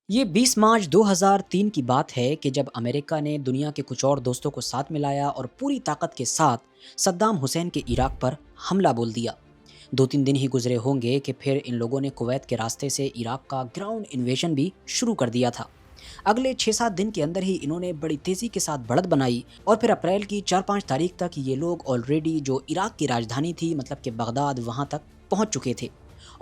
ये 20 मार्च 2003 की बात है कि जब अमेरिका ने दुनिया के कुछ और दोस्तों को साथ मिलाया और पूरी ताकत के साथ सद्दाम हुसैन के इराक पर हमला बोल दिया। 2-3 दिन ही गुजरे होंगे कि फिर इन लोगों ने कुवैत के रास्ते से इराक का ग्राउंड इन्वेजन भी शुरू कर दिया था। अगले 6-7 दिन के अंदर ही इन्होंने बड़ी तेज़ी के साथ बढ़त बनाई और फिर अप्रैल की 4-5 तारीख तक ये लोग ऑलरेडी जो इराक की राजधानी थी मतलब कि बगदाद वहाँ तक पहुँच चुके थे।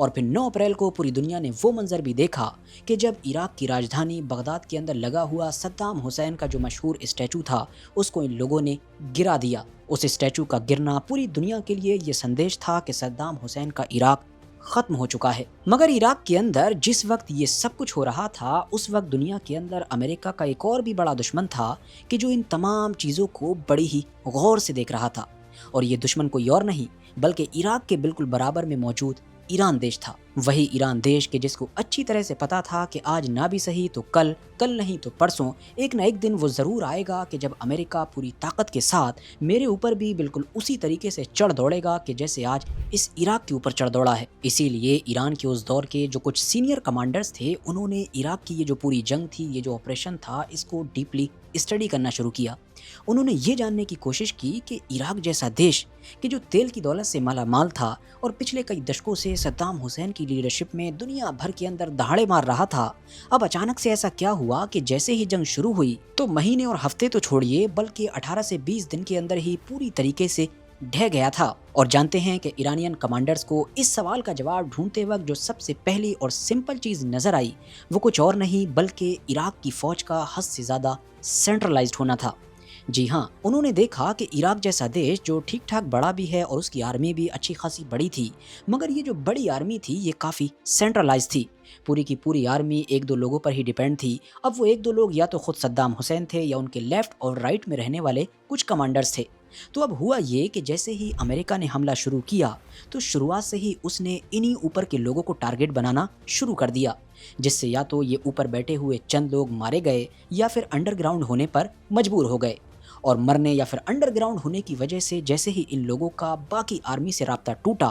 और फिर 9 अप्रैल को पूरी दुनिया ने वो मंजर भी देखा कि जब इराक की राजधानी बगदाद के अंदर लगा हुआ सद्दाम हुसैन का जो मशहूर स्टैचू था उसको इन लोगों ने गिरा दिया। उस स्टैचू का गिरना पूरी दुनिया के लिए ये संदेश था कि सद्दाम हुसैन का इराक खत्म हो चुका है। मगर इराक के अंदर जिस वक्त ये सब कुछ हो रहा था उस वक्त दुनिया के अंदर अमेरिका का एक और भी बड़ा दुश्मन था कि जो इन तमाम चीज़ों को बड़ी ही गौर से देख रहा था। और ये दुश्मन कोई और नहीं बल्कि इराक के बिल्कुल बराबर में मौजूद ईरान देश था। वही ईरान देश के जिसको अच्छी तरह से पता था कि आज ना भी सही तो कल, कल नहीं तो परसों एक ना एक दिन वो ज़रूर आएगा कि जब अमेरिका पूरी ताकत के साथ मेरे ऊपर भी बिल्कुल उसी तरीके से चढ़ दौड़ेगा कि जैसे आज इस इराक के ऊपर चढ़ दौड़ा है। इसीलिए ईरान के उस दौर के जो कुछ सीनियर कमांडर्स थे उन्होंने इराक की ये जो पूरी जंग थी, ये जो ऑपरेशन था, इसको डीपली स्टडी करना शुरू किया। उन्होंने ये जानने की कोशिश की कि इराक जैसा देश कि जो तेल की दौलत से मालामाल था और पिछले कई दशकों से सद्दाम हुसैन की लीडरशिप में दुनिया भर के अंदर दहाड़े मार रहा था, अब अचानक से ऐसा क्या हुआ कि जैसे ही जंग शुरू हुई तो महीने और हफ्ते तो छोड़िए बल्कि 18 से 20 दिन के अंदर ही पूरी तरीके से ढह गया था। और जानते हैं कि ईरानियन कमांडर्स को इस सवाल का जवाब ढूंढते वक्त जो सबसे पहली और सिंपल चीज नजर आई वो कुछ और नहीं बल्कि इराक की फौज का हद से ज्यादा सेंट्रलाइज्ड होना था। जी हाँ, उन्होंने देखा कि इराक जैसा देश जो ठीक ठाक बड़ा भी है और उसकी आर्मी भी अच्छी खासी बड़ी थी, मगर ये जो बड़ी आर्मी थी ये काफ़ी सेंट्रलाइज थी। पूरी की पूरी आर्मी एक दो लोगों पर ही डिपेंड थी। अब वो एक दो लोग या तो खुद सद्दाम हुसैन थे या उनके लेफ्ट और राइट में रहने वाले कुछ कमांडर्स थे। तो अब हुआ ये कि जैसे ही अमेरिका ने हमला शुरू किया तो शुरुआत से ही उसने इन्हीं ऊपर के लोगों को टारगेट बनाना शुरू कर दिया, जिससे या तो ये ऊपर बैठे हुए चंद लोग मारे गए या फिर अंडरग्राउंड होने पर मजबूर हो गए। और मरने या फिर अंडरग्राउंड होने की वजह से जैसे ही इन लोगों का बाकी आर्मी से राब्ता टूटा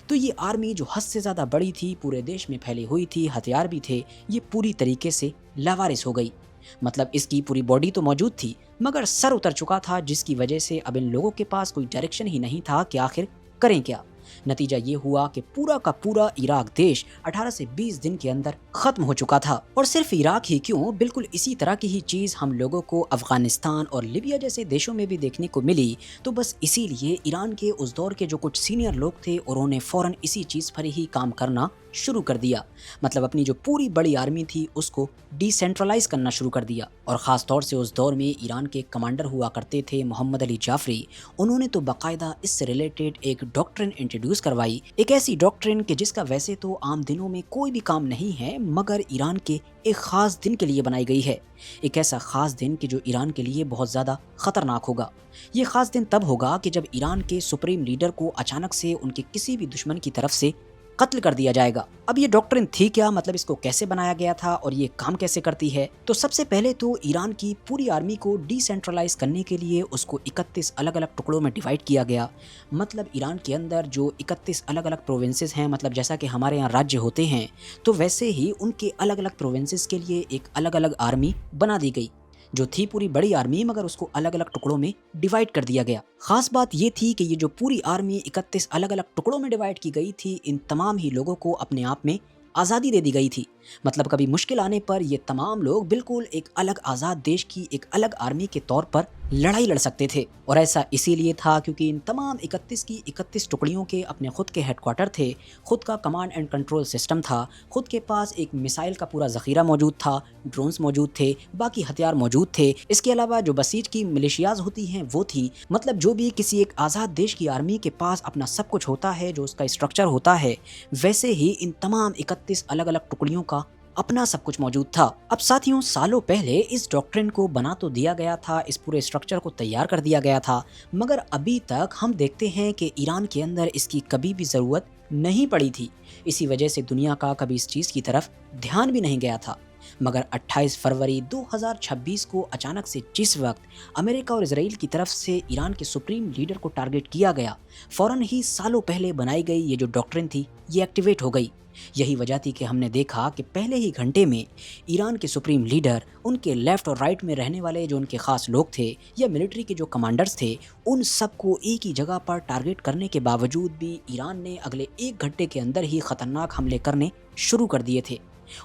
तो ये आर्मी जो हद से ज़्यादा बड़ी थी, पूरे देश में फैली हुई थी, हथियार भी थे, ये पूरी तरीके से लावारिस हो गई। मतलब इसकी पूरी बॉडी तो मौजूद थी मगर सर उतर चुका था, जिसकी वजह से अब इन लोगों के पास कोई डायरेक्शन ही नहीं था कि आखिर करें क्या। नतीजा ये हुआ कि पूरा का पूरा इराक देश 18 से 20 दिन के अंदर खत्म हो चुका था। और सिर्फ इराक ही क्यों, बिल्कुल इसी तरह की ही चीज हम लोगों को अफगानिस्तान और लीबिया जैसे देशों में भी देखने को मिली। तो बस इसीलिए ईरान के उस दौर के जो कुछ सीनियर लोग थे उन्होंने फौरन इसी चीज पर ही काम करना शुरू कर दिया। मतलब अपनी जो पूरी बड़ी आर्मी थी उसको डिसेंट्रलाइज करना शुरू कर दिया। और ख़ास तौर से उस दौर में ईरान के कमांडर हुआ करते थे मोहम्मद अली जाफरी। उन्होंने तो बाकायदा इससे रिलेटेड एक डॉक्ट्रिन इंट्रोड्यूस करवाई, एक ऐसी डॉक्ट्रिन कि जिसका वैसे तो आम दिनों में कोई भी काम नहीं है मगर ईरान के एक ख़ास दिन के लिए बनाई गई है। एक ऐसा ख़ास दिन कि जो ईरान के लिए बहुत ज़्यादा ख़तरनाक होगा। ये ख़ास दिन तब होगा कि जब ईरान के सुप्रीम लीडर को अचानक से उनके किसी भी दुश्मन की तरफ से कत्ल कर दिया जाएगा। अब ये डॉक्ट्रिन थी क्या, मतलब इसको कैसे बनाया गया था और ये काम कैसे करती है? तो सबसे पहले तो ईरान की पूरी आर्मी को डिसेंट्रलाइज करने के लिए उसको 31 अलग अलग टुकड़ों में डिवाइड किया गया। मतलब ईरान के अंदर जो 31 अलग अलग प्रोविंसेस हैं, मतलब जैसा कि हमारे यहाँ राज्य होते हैं तो वैसे ही उनके अलग अलग प्रोविंसेस के लिए एक अलग अलग आर्मी बना दी गई, जो थी पूरी बड़ी आर्मी मगर उसको अलग अलग टुकड़ों में डिवाइड कर दिया गया। खास बात ये थी कि ये जो पूरी आर्मी 31 अलग अलग टुकड़ों में डिवाइड की गई थी, इन तमाम ही लोगों को अपने आप में आज़ादी दे दी गई थी। मतलब कभी मुश्किल आने पर ये तमाम लोग बिल्कुल एक अलग आज़ाद देश की एक अलग आर्मी के तौर पर लड़ाई लड़ सकते थे। और ऐसा इसीलिए था क्योंकि इन तमाम 31 की 31 टुकड़ियों के अपने खुद के हेडक्वार्टर थे, खुद का कमांड एंड कंट्रोल सिस्टम था, खुद के पास एक मिसाइल का पूरा ज़ख़ीरा मौजूद था, ड्रोन्स मौजूद थे, बाकी हथियार मौजूद थे। इसके अलावा जो बसीज की मिलिशियाज होती हैं वो थी। मतलब जो भी किसी एक आज़ाद देश की आर्मी के पास अपना सब कुछ होता है, जो उसका स्ट्रक्चर होता है, वैसे ही इन तमाम 31 अलग अलग टुकड़ियों का अपना सब कुछ मौजूद था। अब साथियों, सालों पहले इस डॉक्ट्रिन को बना तो दिया गया था, इस पूरे स्ट्रक्चर को तैयार कर दिया गया था, मगर अभी तक हम देखते हैं कि ईरान के अंदर इसकी कभी भी ज़रूरत नहीं पड़ी थी। इसी वजह से दुनिया का कभी इस चीज़ की तरफ ध्यान भी नहीं गया था। मगर 28 फरवरी 2026 को अचानक से जिस वक्त अमेरिका और इसराइल की तरफ से ईरान के सुप्रीम लीडर को टारगेट किया गया, फौरन ही सालों पहले बनाई गई ये जो डॉक्ट्रिन थी ये एक्टिवेट हो गई। यही वजह थी कि हमने देखा कि पहले ही घंटे में ईरान के सुप्रीम लीडर, उनके लेफ्ट और राइट में रहने वाले जो उनके खास लोग थे या मिलिट्री के जो कमांडर्स थे, उन सबको एक ही जगह पर टारगेट करने के बावजूद भी ईरान ने अगले 1 घंटे के अंदर ही खतरनाक हमले करने शुरू कर दिए थे।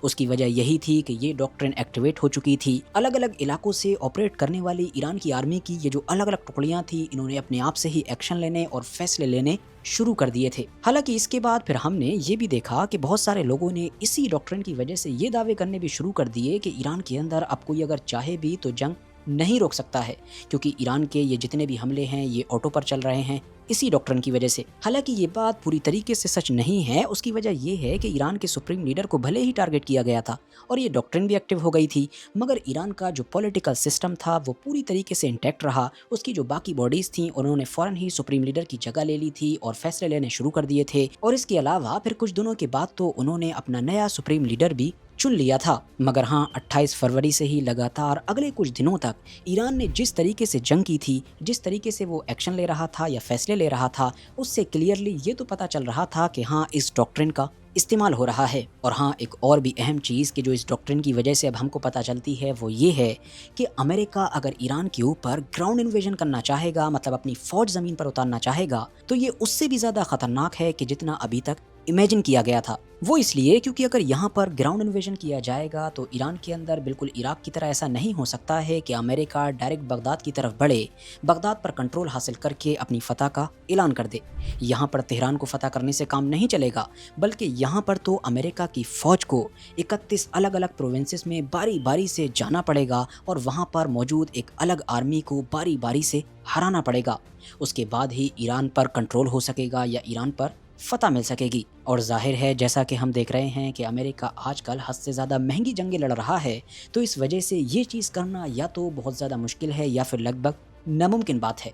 उसकी वजह यही थी कि ये डॉक्ट्रिन एक्टिवेट हो चुकी थी। अलग अलग इलाकों से ऑपरेट करने वाली ईरान की आर्मी की ये जो अलग अलग टुकड़ियां थी, इन्होंने अपने आप से ही एक्शन लेने और फैसले लेने शुरू कर दिए थे। हालांकि इसके बाद फिर हमने ये भी देखा कि बहुत सारे लोगों ने इसी डॉक्ट्रिन की वजह से ये दावे करने भी शुरू कर दिए कि ईरान के अंदर अब कोई अगर चाहे भी तो जंग नहीं रोक सकता है, क्योंकि ईरान के ये जितने भी हमले हैं ये ऑटो पर चल रहे हैं इसी डॉक्ट्रिन की वजह से। हालांकि ये बात पूरी तरीके से सच नहीं है। उसकी वजह ये है कि ईरान के सुप्रीम लीडर को भले ही टारगेट किया गया था और ये डॉक्ट्रिन भी एक्टिव हो गई थी, मगर ईरान का जो पॉलिटिकल सिस्टम था वो पूरी तरीके से इंटैक्ट रहा। उसकी जो बाकी बॉडीज़ थी उन्होंने फ़ौरन ही सुप्रीम लीडर की जगह ले ली थी और फैसले लेने शुरू कर दिए थे। और इसके अलावा फिर कुछ दिनों के बाद तो उन्होंने अपना नया सुप्रीम लीडर भी चुन लिया था। मगर हाँ, 28 फरवरी से ही लगातार अगले कुछ दिनों तक ईरान ने जिस तरीके से जंग की थी, जिस तरीके से वो एक्शन ले रहा था या फैसले ले रहा था, उससे क्लियरली ये तो पता चल रहा था कि हाँ, इस डॉक्ट्रिन का इस्तेमाल हो रहा है। और हाँ, एक और भी अहम चीज़ कि जो इस डॉक्ट्रिन की वजह से अब हमको पता चलती है वो ये है कि अमेरिका अगर ईरान के ऊपर ग्राउंड इन्वेजन करना चाहेगा, मतलब अपनी फौज ज़मीन पर उतारना चाहेगा, तो ये उससे भी ज़्यादा खतरनाक है कि जितना अभी तक इमेजिन किया गया था। वो इसलिए क्योंकि अगर यहाँ पर ग्राउंड इन्वेजन किया जाएगा तो ईरान के अंदर बिल्कुल इराक की तरह ऐसा नहीं हो सकता है कि अमेरिका डायरेक्ट बगदाद की तरफ बढ़े, बगदाद पर कंट्रोल हासिल करके अपनी फतह का ऐलान कर दे। यहाँ पर तेहरान को फतह करने से काम नहीं चलेगा, बल्कि यहाँ पर तो अमेरिका की फ़ौज को 31 अलग अलग प्रोविंसेस में बारी बारी से जाना पड़ेगा और वहाँ पर मौजूद एक अलग आर्मी को बारी बारी से हराना पड़ेगा। उसके बाद ही ईरान पर कंट्रोल हो सकेगा या ईरान पर फतह मिल सकेगी। और जाहिर है, जैसा कि हम देख रहे हैं कि अमेरिका आजकल हद से ज़्यादा महंगी जंगें लड़ रहा है, तो इस वजह से ये चीज़ करना या तो बहुत ज़्यादा मुश्किल है या फिर लगभग नामुमकिन बात है।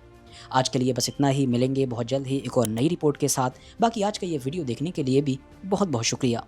आज के लिए बस इतना ही। मिलेंगे बहुत जल्द ही एक और नई रिपोर्ट के साथ। बाकी आज का ये वीडियो देखने के लिए भी बहुत बहुत शुक्रिया।